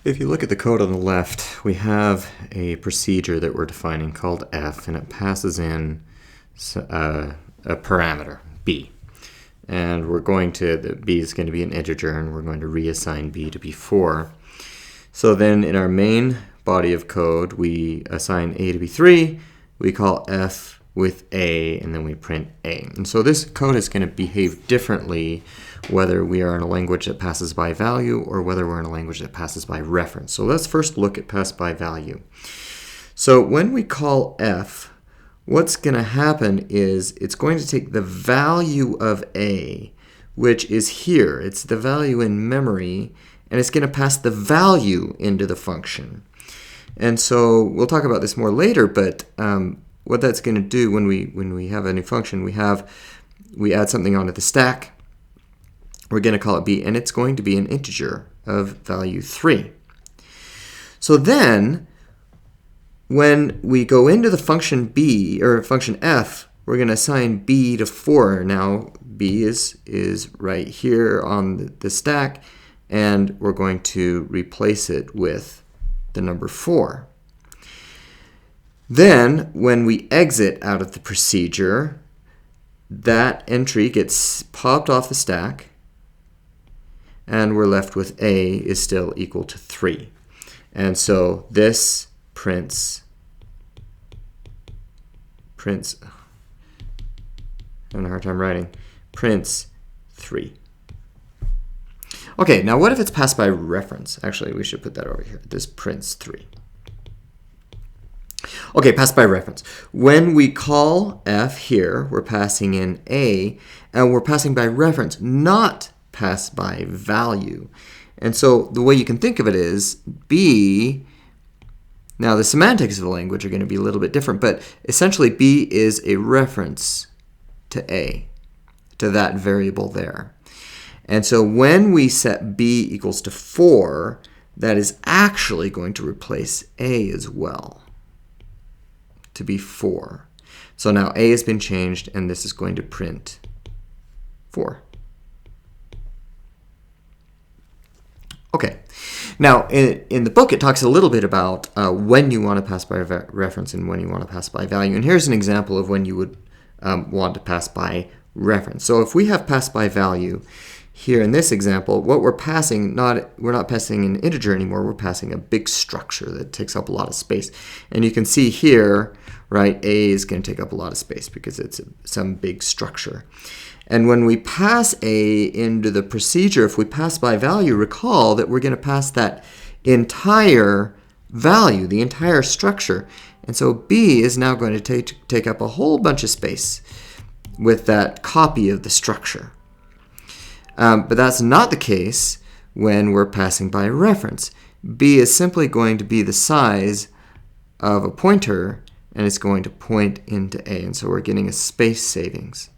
If you look at the code on the left, we have a procedure that we're defining called f, and it passes in a parameter, b. And we're going to, the b is going to be an integer, and we're going to reassign b to be 4. So then in our main body of code, we assign a to be 3, we call f with a, and then we print a. And so this code is going to behave differently whether we are in a language that passes by value or whether we're in a language that passes by reference. So let's first look at pass by value. So when we call f, what's going to happen is it's going to take the value of a, which is here. It's the value in memory, and it's going to pass the value into the function. And so we'll talk about this more later, but what that's going to do when we have a new function, we add something onto the stack. We're going to call it b, and it's going to be an integer of value 3. So then, when we go into the function b, or function f, we're going to assign b to 4. Now, b is right here on the stack, and we're going to replace it with the number 4. Then, when we exit out of the procedure, that entry gets popped off the stack, and we're left with a is still equal to 3. And so this prints, having a hard time writing, prints 3. Okay, now what if it's passed by reference? Actually, we should put that over here. This prints 3. Okay, pass by reference. When we call f here, we're passing in a, and we're passing by reference, not pass by value. And so the way you can think of it is b, now the semantics of the language are going to be a little bit different, but essentially b is a reference to a, to that variable there. And so when we set b equals to 4, that is actually going to replace a as well, to be 4. So now a has been changed, and this is going to print 4. Okay, now in the book it talks a little bit about when you want to pass by reference and when you want to pass by value. And here's an example of when you would want to pass by reference. So if we have pass by value here in this example, what we're passing, we're not passing an integer anymore, we're passing a big structure that takes up a lot of space. And you can see here, right, a is going to take up a lot of space because it's some big structure. And when we pass a into the procedure, if we pass by value, recall that we're going to pass that entire value, the entire structure. And so b is now going to take up a whole bunch of space with that copy of the structure. But that's not the case when we're passing by reference. b is simply going to be the size of a pointer, and it's going to point into a. And so we're getting a space savings.